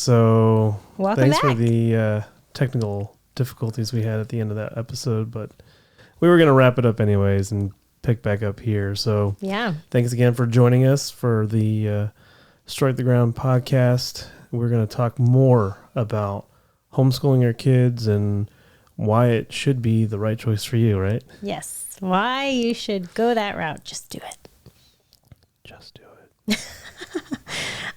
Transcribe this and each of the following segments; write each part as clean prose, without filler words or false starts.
So Welcome thanks back. for the technical difficulties we had at the end of that episode, but we were going to wrap it up anyways and pick back up here. So Yeah. thanks again for joining us for the Strike the Ground podcast. We're going to talk more about homeschooling your kids and why it should be the right choice for you, right? Yes. Why you should go that route. Just do it. Just do it.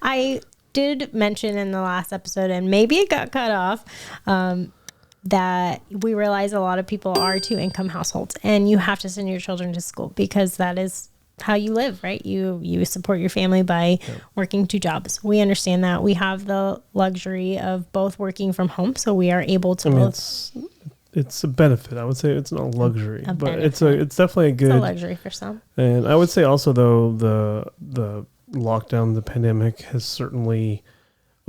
I did mention in the last episode, and maybe it got cut off, that we realize a lot of people are two-income households, and you have to send your children to school because that is how you live, right? You support your family by working two jobs. We understand that. We have the luxury of both working from home, so we are able to It's a benefit. I would say it's not a luxury, but benefit. it's definitely a good luxury for some. And I would say also though the lockdown, the pandemic has certainly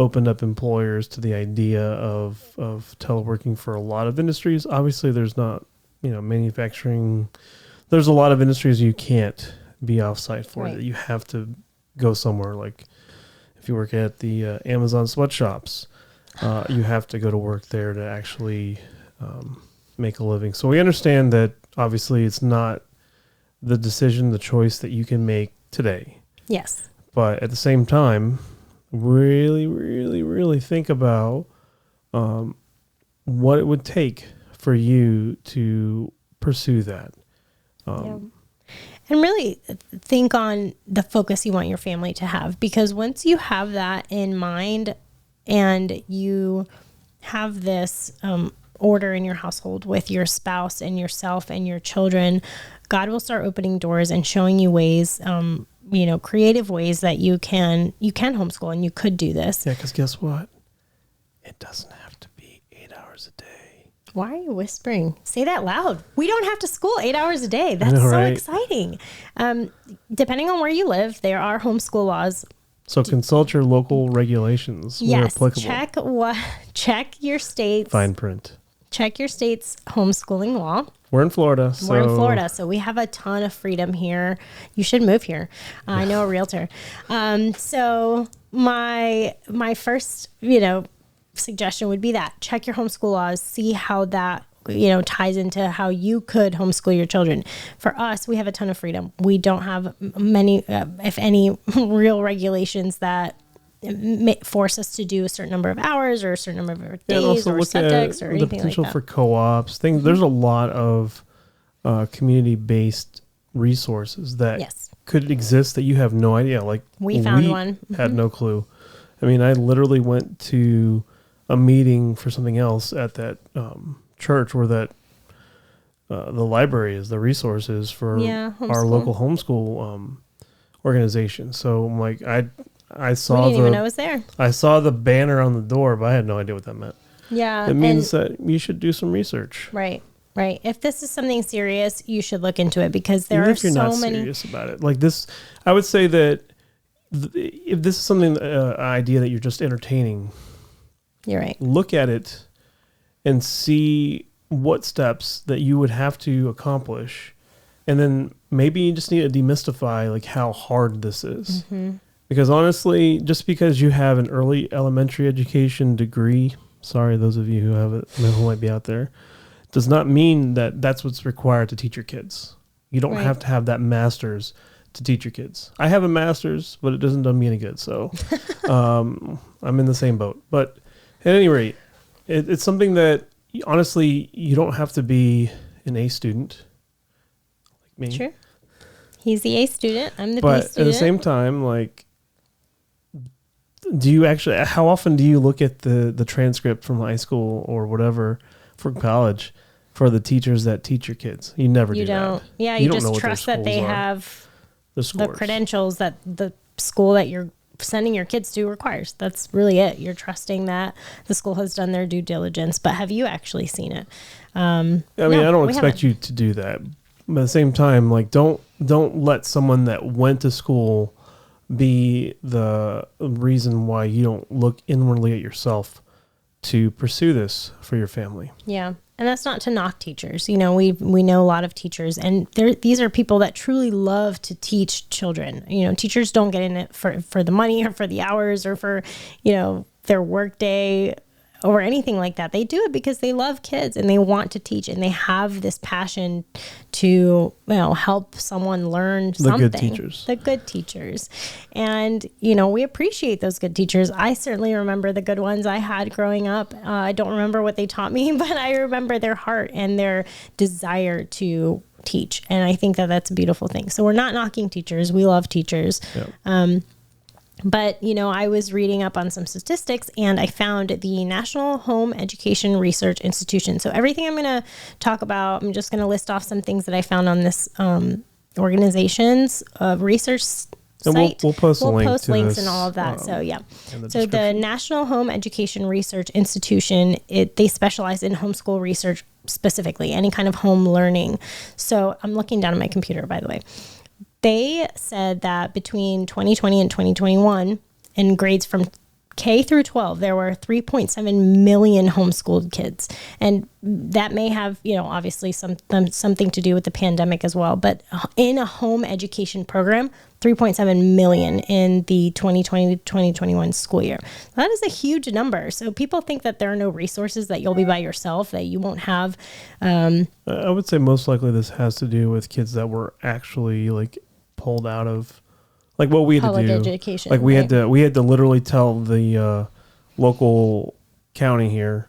opened up employers to the idea of teleworking for a lot of industries. Obviously, there's not manufacturing. There's a lot of industries you can't be offsite for. Right. That you have to go somewhere. Like if you work at the Amazon sweatshops, you have to go to work there to actually make a living. So we understand that obviously it's not the decision, the choice that you can make today. Yes. But at the same time, really, really, really think about what it would take for you to pursue that. And really think on the focus you want your family to have, because once you have that in mind and you have this order in your household with your spouse and yourself and your children, God will start opening doors and showing you ways, creative ways that you can homeschool, and you could do this. Yeah, because guess what? It doesn't have to be 8 hours a day. Why are you whispering? Say that loud. We don't have to school 8 hours a day. That's know, so right? exciting. Depending on where you live, there are homeschool laws. So consult your local regulations where Yes, applicable. check your state's Fine print. Check your state's homeschooling law. We're in Florida. We're in Florida, so we have a ton of freedom here. You should move here. I know a realtor. So my first, suggestion would be that check your homeschool laws, see how that, ties into how you could homeschool your children. For us, we have a ton of freedom. We don't have many, if any, real regulations that force us to do a certain number of hours or a certain number of days or subjects or anything like that. The potential for co-ops, things. There's a lot of community-based resources that could exist that you have no idea. Like we found one. Had no clue. I mean, I literally went to a meeting for something else at that church where that the library is, the resources for our local homeschool organization. So I'm like, I saw we didn't even know it was there. I saw the banner on the door, but I had no idea what that meant. Yeah. It means that you should do some research. Right. Right. If this is something serious, you should look into it, because there Even are if you're so not many serious about it. Like this, I would say that if this is something, idea that you're just entertaining, you're right. Look at it and see what steps that you would have to accomplish. And then maybe you just need to demystify like how hard this is. Mm-hmm. Because honestly, just because you have an early elementary education degree, sorry, those of you who have it, who might be out there, does not mean that that's what's required to teach your kids. You don't have to have that master's to teach your kids. I have a master's, but it doesn't do me any good. So I'm in the same boat. But at any rate, it's something that honestly, you don't have to be an A student like me. Sure. He's the A student. I'm the B But student. at the same time, like, do you actually, how often do you look at the transcript from high school or whatever for college for the teachers that teach your kids? You never do don't. that. Yeah, you just trust that they have the credentials that the school that you're sending your kids to requires. That's really it. You're trusting that the school has done their due diligence. But have you actually seen it? I don't expect you to do that. But at the same time, like, don't let someone that went to school be the reason why you don't look inwardly at yourself to pursue this for your family. Yeah. And that's not to knock teachers. We know a lot of teachers, and these are people that truly love to teach children. Teachers don't get in it for the money or for the hours or for their work day or anything like that. They do it because they love kids and they want to teach, and they have this passion to, help someone learn something. The good teachers. And, we appreciate those good teachers. I certainly remember the good ones I had growing up. I don't remember what they taught me, but I remember their heart and their desire to teach. And I think that that's a beautiful thing. So we're not knocking teachers. We love teachers. Yep. But, I was reading up on some statistics, and I found the National Home Education Research Institution. So everything I'm going to talk about, I'm just going to list off some things that I found on this organization's research site. We'll post links this, and all of that. So the National Home Education Research Institution, they specialize in homeschool research specifically, any kind of home learning. So I'm looking down at my computer, by the way. They said that between 2020 and 2021, in grades from K through 12, there were 3.7 million homeschooled kids. And that may have, obviously something to do with the pandemic as well. But in a home education program, 3.7 million in the 2020 to 2021 school year. That is a huge number. So people think that there are no resources, that you'll be by yourself, that you won't have. I would say most likely this has to do with kids that were actually pulled out of what we had to do. Education, we had to literally tell the local county here,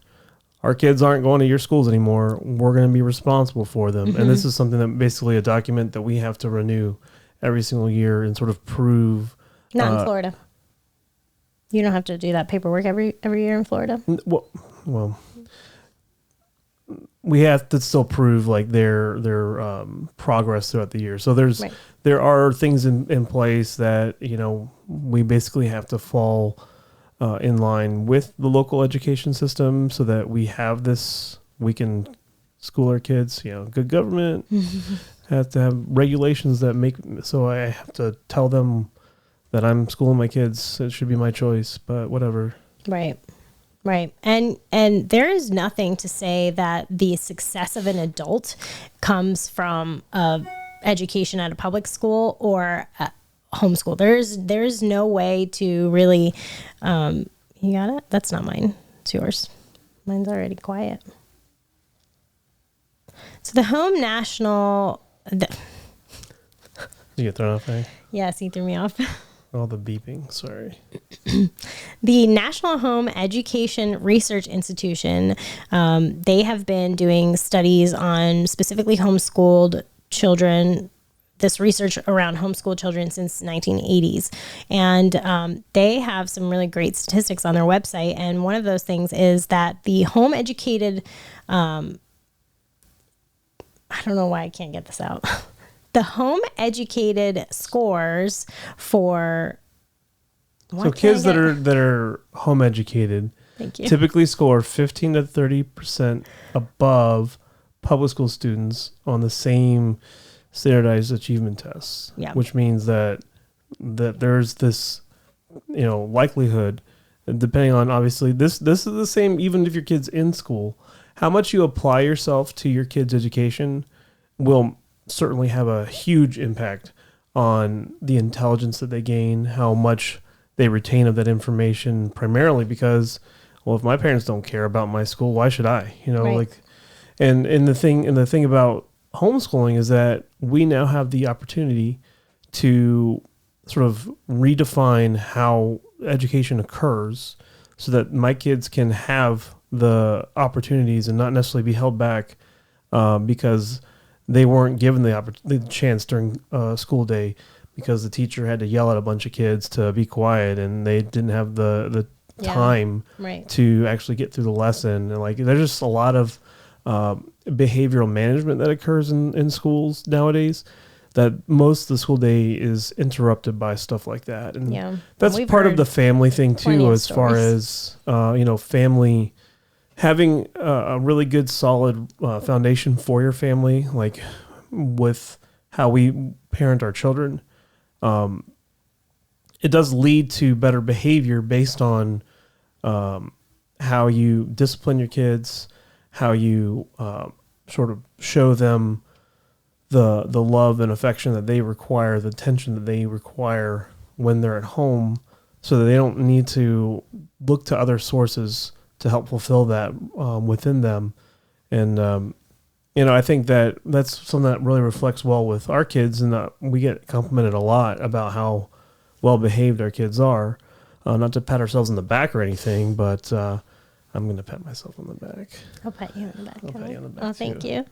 our kids aren't going to your schools anymore. We're going to be responsible for them. Mm-hmm. And this is something that basically a document that we have to renew every single year and sort of prove. Not in Florida. You don't have to do that paperwork every year in Florida. Well, we have to still prove their progress throughout the year. So there are things in place that, we basically have to fall in line with the local education system so that we have this, we can school our kids, good government has to have regulations that so I have to tell them that I'm schooling my kids. It should be my choice, but whatever. Right. Right. And there is nothing to say that the success of an adult comes from education at a public school or homeschool. There's no way to really, you got it? That's not mine. It's yours. Mine's already quiet. So the Home National... You get thrown off there? Yes, he threw me off. All the beeping, sorry. The National Home Education Research Institution, they have been doing studies on specifically homeschooled children, this research around homeschooled children since 1980s. And they have some really great statistics on their website. And one of those things is that the home educated, I don't know why I can't get this out. The home educated scores for kids that are home educated typically score 15 to 30% above public school students on the same standardized achievement tests. Yeah. Which means that there's this likelihood, depending on, obviously this is the same even if your kid's in school, how much you apply yourself to your kid's education will certainly have a huge impact on the intelligence that they gain, how much they retain of that information, primarily because, if my parents don't care about my school, why should I? Right. And the thing about homeschooling is that we now have the opportunity to sort of redefine how education occurs so that my kids can have the opportunities and not necessarily be held back because they weren't given the chance during school day because the teacher had to yell at a bunch of kids to be quiet and they didn't have the time to actually get through the lesson. And there's just a lot of behavioral management that occurs in schools nowadays that most of the school day is interrupted by stuff like that. And that's part of the family thing too, as far as, family having a really good solid foundation for your family, with how we parent our children. It does lead to better behavior based on how you discipline your kids, how you sort of show them the love and affection that they require, the attention that they require when they're at home, so that they don't need to look to other sources to help fulfill that within them. And, I think that's something that really reflects well with our kids, and we get complimented a lot about how well behaved our kids are. Not to pat ourselves on the back or anything, but I'm going to pat myself on the back. I'll pat you on the back. I'll pat you on the back. Oh, thank you.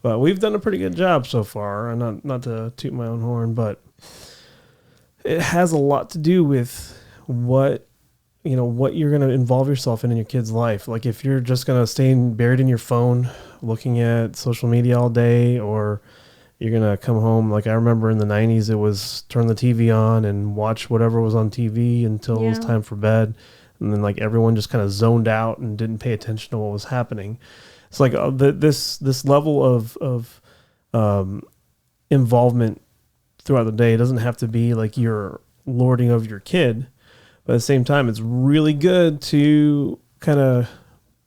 But we've done a pretty good job so far. And not to toot my own horn, but it has a lot to do with what you're going to involve yourself in your kid's life. Like if you're just going to stay buried in your phone, looking at social media all day, or you're going to come home. Like I remember in the 90s, it was turn the TV on and watch whatever was on TV until it was time for bed. And then like everyone just kind of zoned out and didn't pay attention to what was happening. It's like this level of involvement throughout the day. It doesn't have to be like you're lording over your kid, but at the same time, it's really good to kind of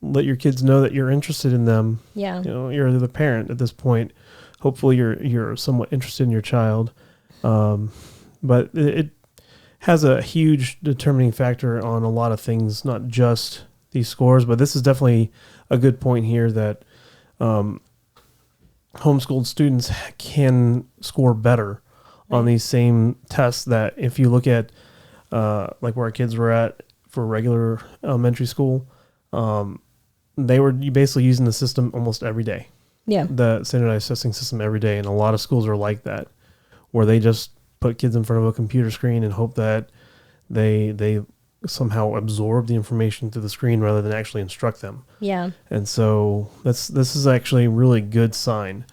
let your kids know that you're interested in them. Yeah. You're the parent at this point. Hopefully you're somewhat interested in your child. But it has a huge determining factor on a lot of things, not just these scores, but this is definitely a good point here that homeschooled students can score better on these same tests. That if you look at like where our kids were at for regular elementary school, they were basically using the system almost every day. Yeah. The standardized testing system every day. And a lot of schools are like that, where they just put kids in front of a computer screen and hope that they somehow absorb the information through the screen rather than actually instruct them. Yeah. And so this is actually a really good sign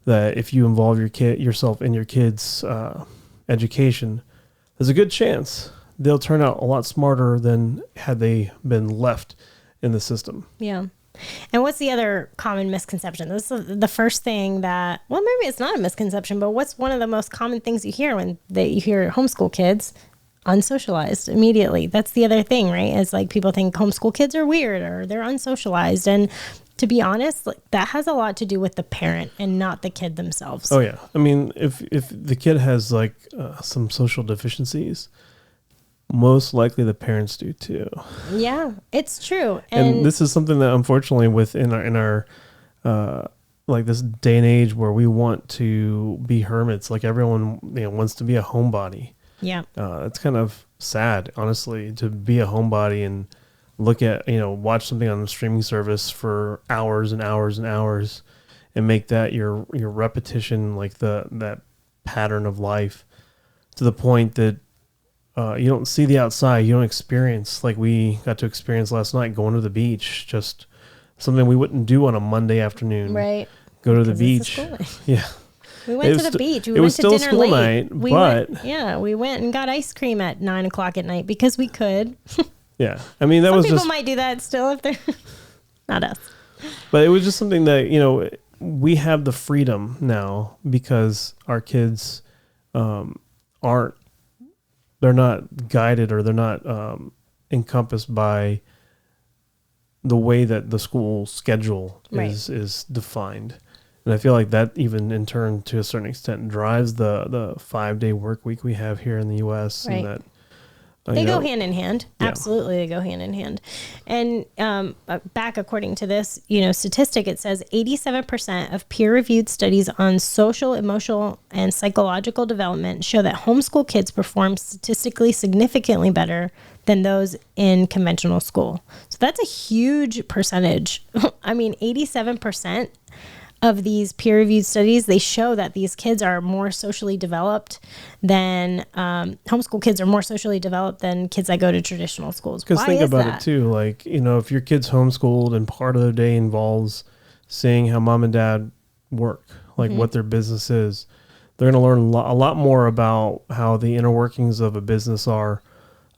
that if you involve yourself in your kids' education, there's a good chance they'll turn out a lot smarter than had they been left in the system. Yeah. And what's the other common misconception? This is the first thing that, well, maybe it's not a misconception, but what's one of the most common things you hear when you hear homeschool kids? Unsocialized immediately. That's the other thing, right? It's like people think homeschool kids are weird or they're unsocialized. And to be honest, like, that has a lot to do with the parent and not the kid themselves. Oh yeah. I mean, if the kid has like some social deficiencies, most likely the parents do too. Yeah, it's true. And this is something that unfortunately in our like this day and age where we want to be hermits, like everyone wants to be a homebody. Yeah. It's kind of sad, honestly, to be a homebody and look at, watch something on a streaming service for hours and hours and hours and make that your repetition, like that pattern of life, to the point that you don't see the outside. You don't experience, like we got to experience last night, going to the beach, just something we wouldn't do on a Monday afternoon. Right. Go to the beach. Yeah. We went to the beach. We went to dinner late. It was still school night, we went and got ice cream at 9:00 at night because we could. Yeah. I mean, Some people might do that still if they're not us. But it was just something that, we have the freedom now because our kids they're not guided, or they're not encompassed by the way that the school schedule is defined. And I feel like that even in turn, to a certain extent, drives the 5-day work week we have here in the U.S. Right. And that they go hand in hand. Yeah. Absolutely, they go hand in hand. And back according to this, statistic, it says 87% of peer-reviewed studies on social, emotional, and psychological development show that homeschool kids perform statistically significantly better than those in conventional school. So that's a huge percentage. I mean, 87% of these peer-reviewed studies, they show that these kids are more socially developed than homeschool kids are more socially developed than kids that go to traditional schools. Because think about it too, like, if your kid's homeschooled and part of their day involves seeing how mom and dad work, like what their business is, they're going to learn a lot more about how the inner workings of a business are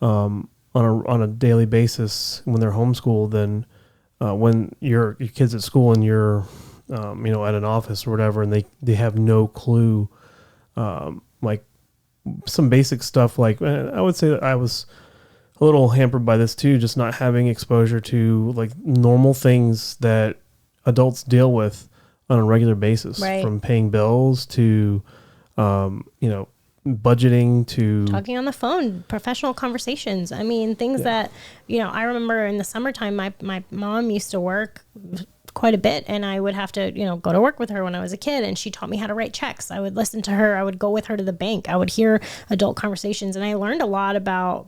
on a daily basis when they're homeschooled than when your kid's at school and you're at an office or whatever, and they have no clue, like some basic stuff. Like I would say that I was a little hampered by this too, just not having exposure to like normal things that adults deal with on a regular basis, from paying bills to, budgeting to talking on the phone, professional conversations. I mean, things that, I remember in the summertime, my mom used to work quite a bit, and I would have to, go to work with her when I was a kid, and she taught me how to write checks. I would listen to her. I would go with her to the bank. I would hear adult conversations, and I learned a lot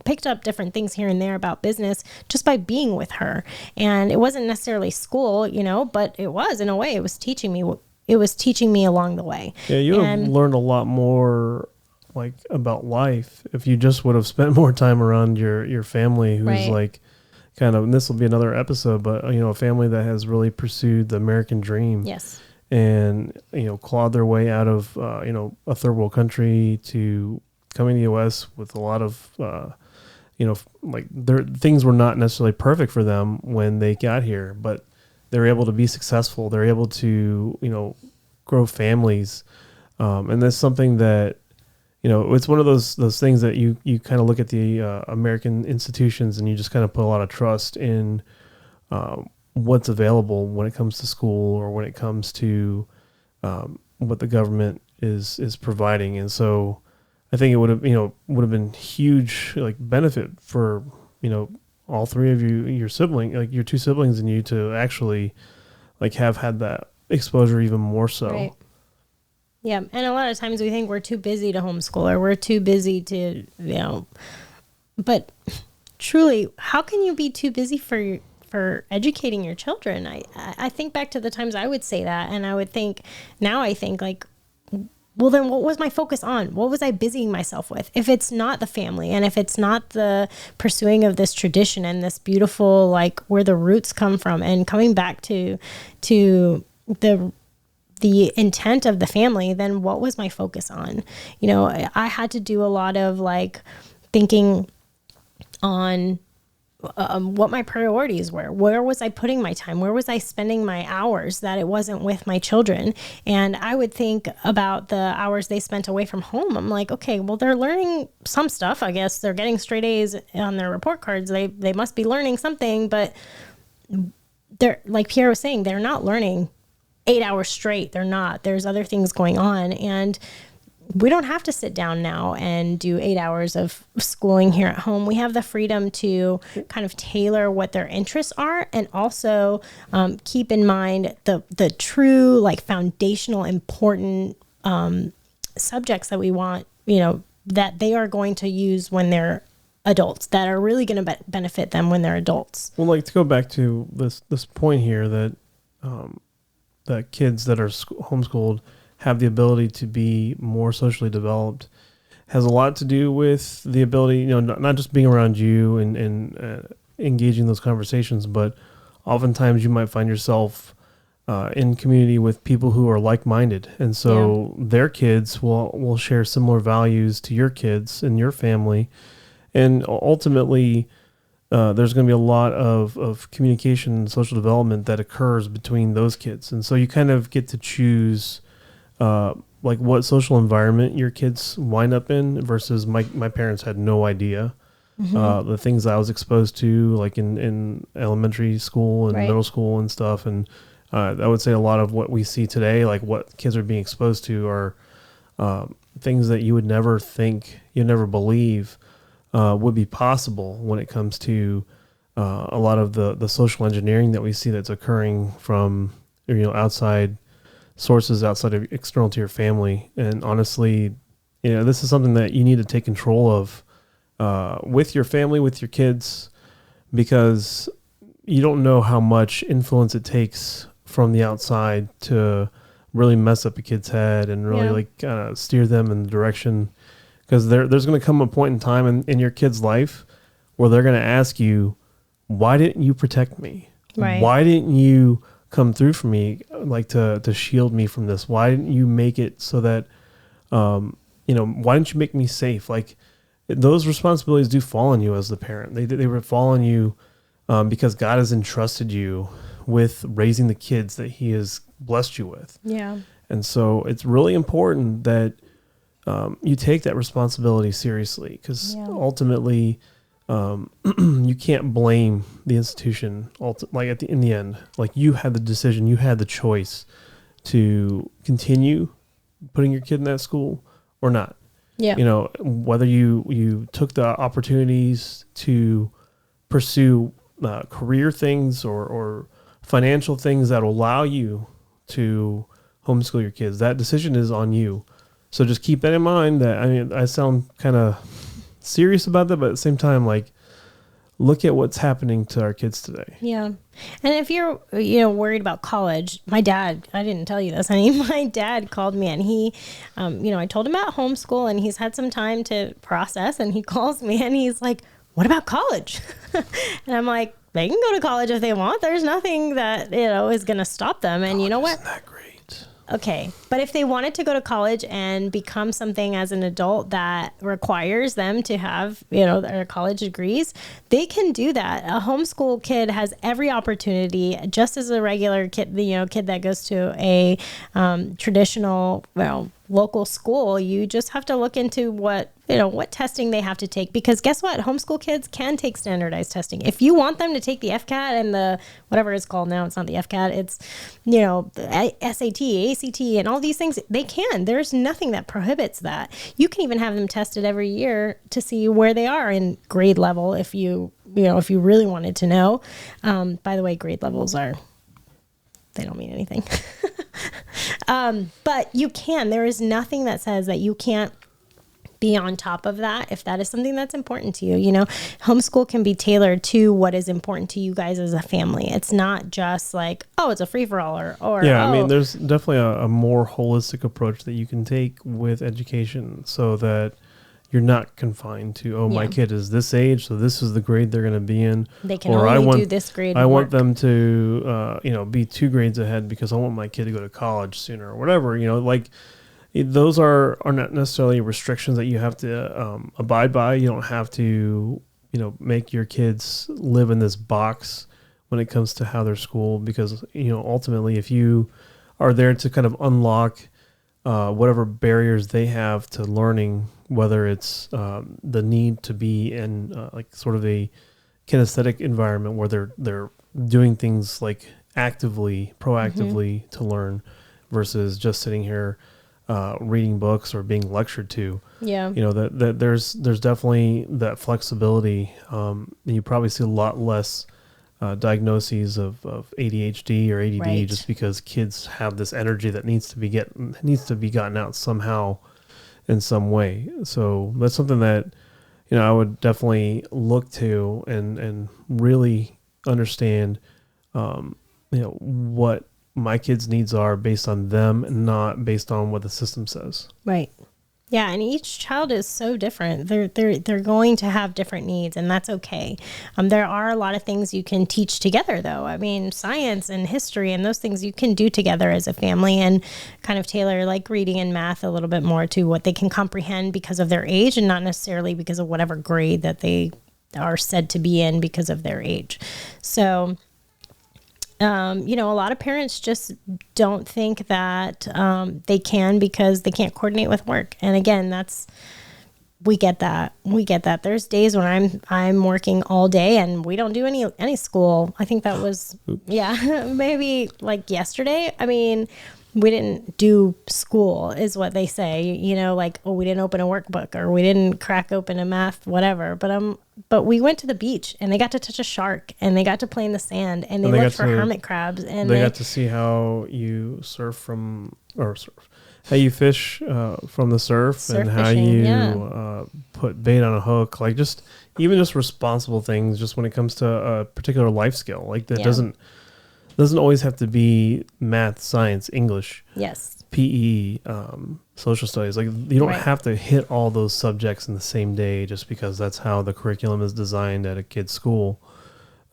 picked up different things here and there about business just by being with her. And it wasn't necessarily school, but it was, in a way, it was teaching me along the way. Yeah, you have learned a lot more like about life if you just would have spent more time around your family who's right. like kind of, and this will be another episode, but a family that has really pursued the American dream. Yes. And clawed their way out of a third world country to coming to the US with a lot of like things were not necessarily perfect for them when they got here, but they're able to be successful. They're able to grow families, and that's something that it's one of those things that you kind of look at the American institutions and you just kind of put a lot of trust in what's available when it comes to school or when it comes to what the government is providing. And so I think it would have been huge like benefit for all three of you, your sibling, like your two siblings and you, to actually like have had that exposure even more so. Right. Yeah, and a lot of times we think we're too busy to homeschool, or we're too busy to, but truly, how can you be too busy for educating your children? I think back to the times I would say that, and I think like, well, then what was my focus on? What was I busying myself with? If it's not the family, and if it's not the pursuing of this tradition and this beautiful, like where the roots come from, and coming back to the intent of the family, then what was my focus on? I had to do a lot of like thinking on what my priorities were. Where was I putting my time? Where was I spending my hours that it wasn't with my children? And I would think about the hours they spent away from home. I'm like, okay, well, they're learning some stuff. I guess they're getting straight A's on their report cards. They must be learning something, but they're, like Pierre was saying, they're not learning 8 hours straight. They're not. There's other things going on. And we don't have to sit down now and do 8 hours of schooling here at home. We have the freedom to kind of tailor what their interests are, and also keep in mind the true, like, foundational, important subjects that we want, that they are going to use when they're adults, that are really going to benefit them when they're adults. Well, like, to go back to this point here that that kids that are homeschooled have the ability to be more socially developed has a lot to do with the ability, not just being around you and engaging those conversations, but oftentimes you might find yourself in community with people who are like-minded. And so their kids will share similar values to your kids and your family. And ultimately, there's going to be a lot of communication and social development that occurs between those kids. And so you kind of get to choose like what social environment your kids wind up in versus my parents had no idea. Mm-hmm. The things I was exposed to, like in elementary school and middle school and stuff. And I would say a lot of what we see today, like what kids are being exposed to, are things that you would never think, you'd never believe would be possible when it comes to a lot of the social engineering that we see that's occurring from outside sources, outside of external to your family. And honestly, this is something that you need to take control of with your family, with your kids, because you don't know how much influence it takes from the outside to really mess up a kid's head and really like kind of steer them in the direction. Because there's going to come a point in time in your kid's life where they're going to ask you, why didn't you protect me? Right. Why didn't you come through for me, like to shield me from this? Why didn't you make it so that, why didn't you make me safe? Like, those responsibilities do fall on you as the parent. They would fall on you because God has entrusted you with raising the kids that He has blessed you with. Yeah. And so it's really important that you take that responsibility seriously, because ultimately you can't blame the institution. Like in the end, like, you had the decision, you had the choice to continue putting your kid in that school or not. Yeah. Whether you took the opportunities to pursue career things or financial things that will allow you to homeschool your kids, that decision is on you. So just keep that in mind. That, I mean, I sound kind of serious about that, but at the same time, like, look at what's happening to our kids today. Yeah. And if you're, worried about college, my dad, I didn't tell you this, honey, my dad called me and he, I told him about homeschool and he's had some time to process, and he calls me and he's like, what about college? And I'm like, they can go to college if they want. There's nothing that, is going to stop them. And you know what? Isn't that great? Okay. But if they wanted to go to college and become something as an adult that requires them to have, their college degrees, they can do that. A homeschool kid has every opportunity, just as a regular kid, kid that goes to a traditional, local school. You just have to look into what testing they have to take, because guess what? Homeschool kids can take standardized testing. If you want them to take the FCAT and the whatever it's called now, it's not the FCAT, it's, the SAT, ACT, and all these things, they can. There's nothing that prohibits that. You can even have them tested every year to see where they are in grade level if you really wanted to know. By the way, grade levels they don't mean anything. But you can. There is nothing that says that you can't be on top of that if that is something that's important to you. Homeschool can be tailored to what is important to you guys as a family. It's not just like, oh, it's a free-for-all or yeah, I mean, there's definitely a more holistic approach that you can take with education, so that you're not confined to, my kid is this age, so this is the grade they're going to be in. They can only do this grade. I want them to, be 2 grades ahead because I want my kid to go to college sooner or whatever. Those are not necessarily restrictions that you have to abide by. You don't have to, make your kids live in this box when it comes to how they're schooled, because, ultimately, if you are there to kind of unlock whatever barriers they have to learning, whether it's the need to be in like sort of a kinesthetic environment where they're doing things like proactively to learn, versus just sitting here reading books or being lectured to. Yeah. That there's definitely that flexibility. You probably see a lot less diagnoses of ADHD or ADD, right, just because kids have this energy that needs to be gotten out somehow in some way. So that's something that I would definitely look to and really understand what my kids' needs are based on them, and not based on what the system says. Right. Yeah, and each child is so different. They're going to have different needs, and that's okay. There are a lot of things you can teach together, though. I mean, science and history and those things you can do together as a family, and kind of tailor like reading and math a little bit more to what they can comprehend because of their age, and not necessarily because of whatever grade that they are said to be in because of their age. So a lot of parents just don't think that they can, because they can't coordinate with work. And again, we get that. There's days when I'm working all day and we don't do any school. I think that was, maybe like yesterday. I mean, we didn't do school is what they say, like, oh, we didn't open a workbook, or we didn't crack open a math, whatever. But we went to the beach and they got to touch a shark and they got to play in the sand and they looked for hermit crabs, and they got to see how you how you fish from the surf and how fishing, you put bait on a hook, like just responsible things, just when it comes to a particular life skill, like that doesn't always have to be math, science, English, PE, social studies. Like, you don't have to hit all those subjects in the same day just because that's how the curriculum is designed at a kid's school.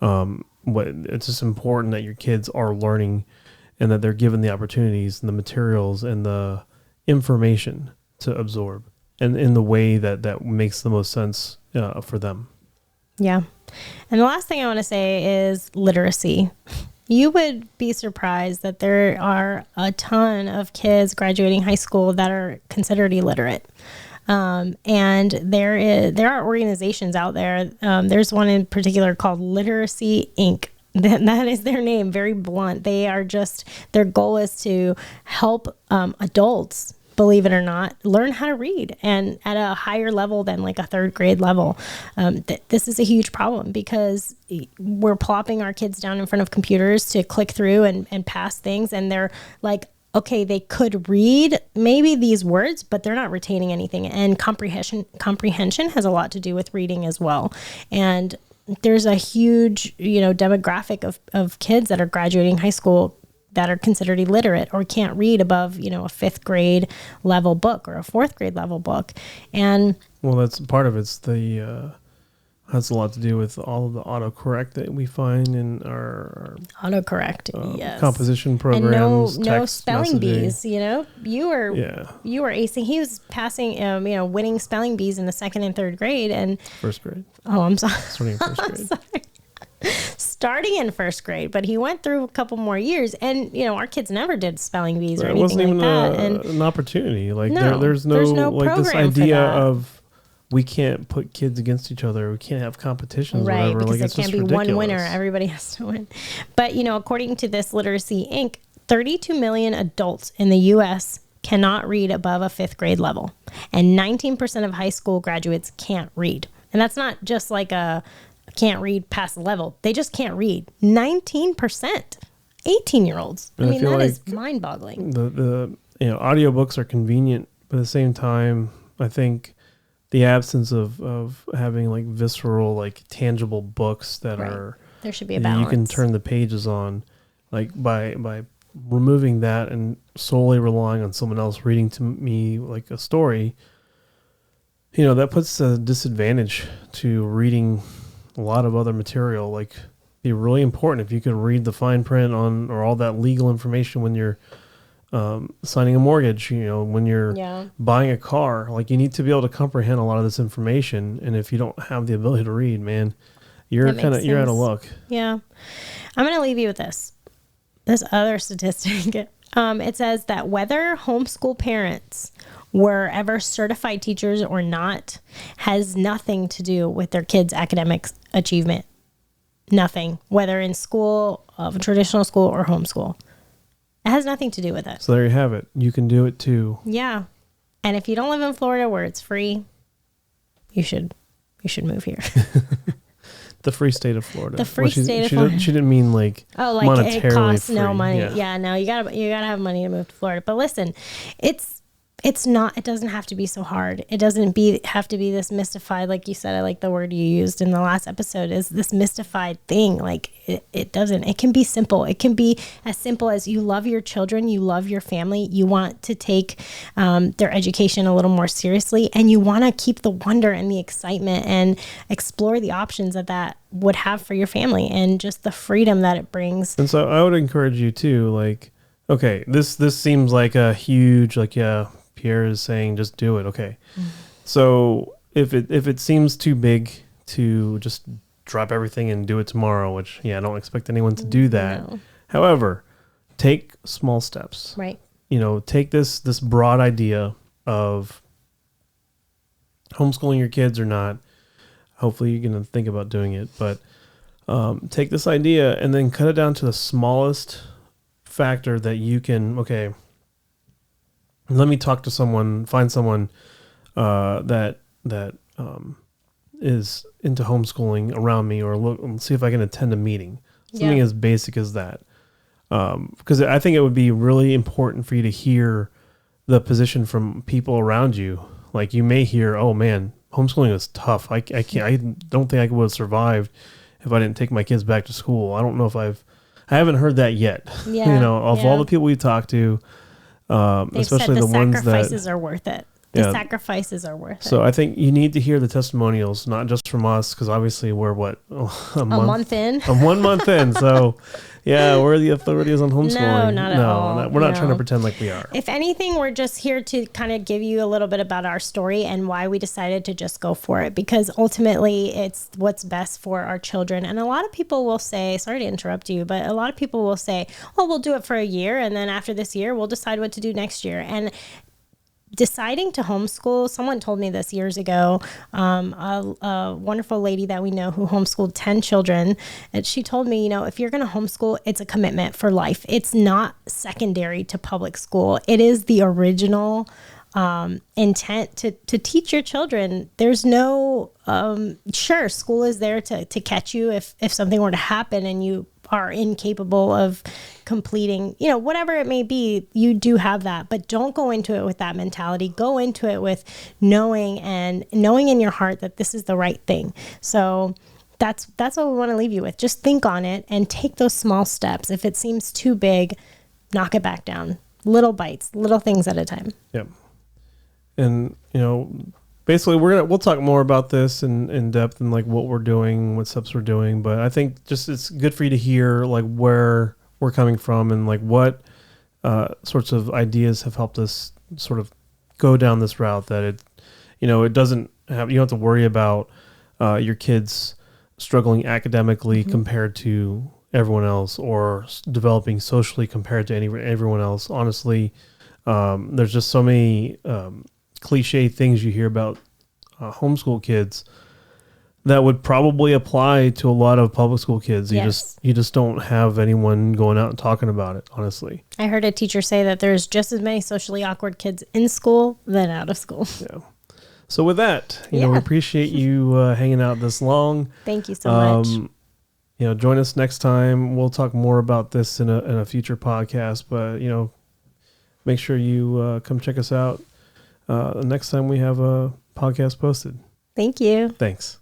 It's just important that your kids are learning, and that they're given the opportunities and the materials and the information to absorb, and in the way that makes the most sense for them. Yeah. And the last thing I want to say is literacy. You would be surprised that there are a ton of kids graduating high school that are considered illiterate. And there are organizations out there. There's one in particular called Literacy Inc. That is their name, very blunt. Their goal is to help adults believe it or not, learn how to read, and at a higher level than like a third grade level. This is a huge problem because we're plopping our kids down in front of computers to click through and pass things. And they're like, okay, they could read maybe these words, but they're not retaining anything. And comprehension has a lot to do with reading as well. And there's a huge, demographic of kids that are graduating high school that are considered illiterate or can't read above, a fifth grade level book or a fourth grade level book. And well, that's part of it's has a lot to do with all of the autocorrect that we find in our autocorrect, yes, composition programs. And no spelling messaging. bees. You were acing. He was passing, winning spelling bees in the second and third grade and first grade. Oh, I'm sorry. Starting in first grade. Starting in first grade, but he went through a couple more years, and our kids never did spelling bees or anything like that. It wasn't even an opportunity. Like no, there's no like this idea of we can't put kids against each other. We can't have competitions, right? Whatever. Because like, there can't be ridiculous. one winner. Everybody has to win. But according to this Literacy Inc., 32 million adults in the U.S. cannot read above a fifth grade level, and 19% of high school graduates can't read. And that's not just like a can't read past the level. They just can't read. 19%, 18-year-olds. I mean, that is mind-boggling. The audiobooks are convenient, but at the same time, I think the absence of having like visceral, like tangible books that are there should be a balance. You can turn the pages on, like by removing that and solely relying on someone else reading to me like a story. That puts a disadvantage to reading a lot of other material. Like, it'd be really important if you could read the fine print on or all that legal information when you're signing a mortgage, when you're buying a car. Like, you need to be able to comprehend a lot of this information. And if you don't have the ability to read, man, you're out of luck. Yeah. I'm going to leave you with this other statistic. It says that whether homeschool parents were ever certified teachers or not has nothing to do with their kids' academic achievement. Nothing. Whether in school, traditional school, or homeschool. It has nothing to do with it. So there you have it. You can do it too. Yeah. And if you don't live in Florida where it's free, you should move here. The free state of Florida. The free state of Florida. She didn't mean like monetarily it costs free. No money. Yeah, no, you gotta have money to move to Florida. But listen, it's not. It doesn't have to be so hard. It doesn't have to be this mystified, like you said. I like the word you used in the last episode. Is this mystified thing? Like it doesn't. It can be simple. It can be as simple as you love your children, you love your family, you want to take their education a little more seriously, and you want to keep the wonder and the excitement and explore the options that would have for your family and just the freedom that it brings. And so I would encourage you too. Like, okay, this seems like a huge Pierre is saying just do it. Okay. Mm-hmm. So if it seems too big to just drop everything and do it tomorrow, which I don't expect anyone to do that. No. However, take small steps. Right. Take this broad idea of homeschooling your kids or not. Hopefully you're going to think about doing it, but take this idea and then cut it down to the smallest factor that you can, let me talk to someone, find someone that is into homeschooling around me, or look and see if I can attend a meeting. Something as basic as that. Because I think it would be really important for you to hear the position from people around you. Like, you may hear, oh man, homeschooling is tough. I don't think I would have survived if I didn't take my kids back to school. I don't know if I haven't heard that yet. Yeah, all the people we talk to, especially the ones that sacrifices are worth it. The sacrifices are worth it. So I think you need to hear the testimonials, not just from us, because obviously we're a month in. I'm 1 month in. So we're the authorities on homeschooling. No, not at all. We're not trying to pretend like we are. If anything, we're just here to kind of give you a little bit about our story and why we decided to just go for it, because ultimately it's what's best for our children. And a lot of people will say, sorry to interrupt you, but a lot of people will say, oh, we'll do it for a year, and then after this year, we'll decide what to do next year. And deciding to homeschool, someone told me this years ago, a wonderful lady that we know who homeschooled 10 children. And she told me, if you're going to homeschool, it's a commitment for life. It's not secondary to public school. It is the original intent to teach your children. There's no, sure, school is there to catch you if something were to happen and you are incapable of completing, whatever it may be, you do have that, but don't go into it with that mentality. Go into it with knowing in your heart that this is the right thing. So that's what we want to leave you with. Just think on it and take those small steps. If it seems too big, knock it back down. Little bites, little things at a time. Yep. And, basically we'll talk more about this in depth and like what we're doing, what steps we're doing. But I think just it's good for you to hear like where we're coming from and like what sorts of ideas have helped us sort of go down this route that it doesn't have, you don't have to worry about your kids struggling academically compared to everyone else or developing socially compared to everyone else. Honestly, there's just so many cliche things you hear about homeschool kids that would probably apply to a lot of public school kids. Yes. You just don't have anyone going out and talking about it, honestly. I heard a teacher say that there's just as many socially awkward kids in school than out of school. Yeah. So with that, we appreciate you hanging out this long. Thank you so much. Join us next time. We'll talk more about this in a future podcast, but make sure you come check us out next time we have a podcast posted. Thank you. Thanks.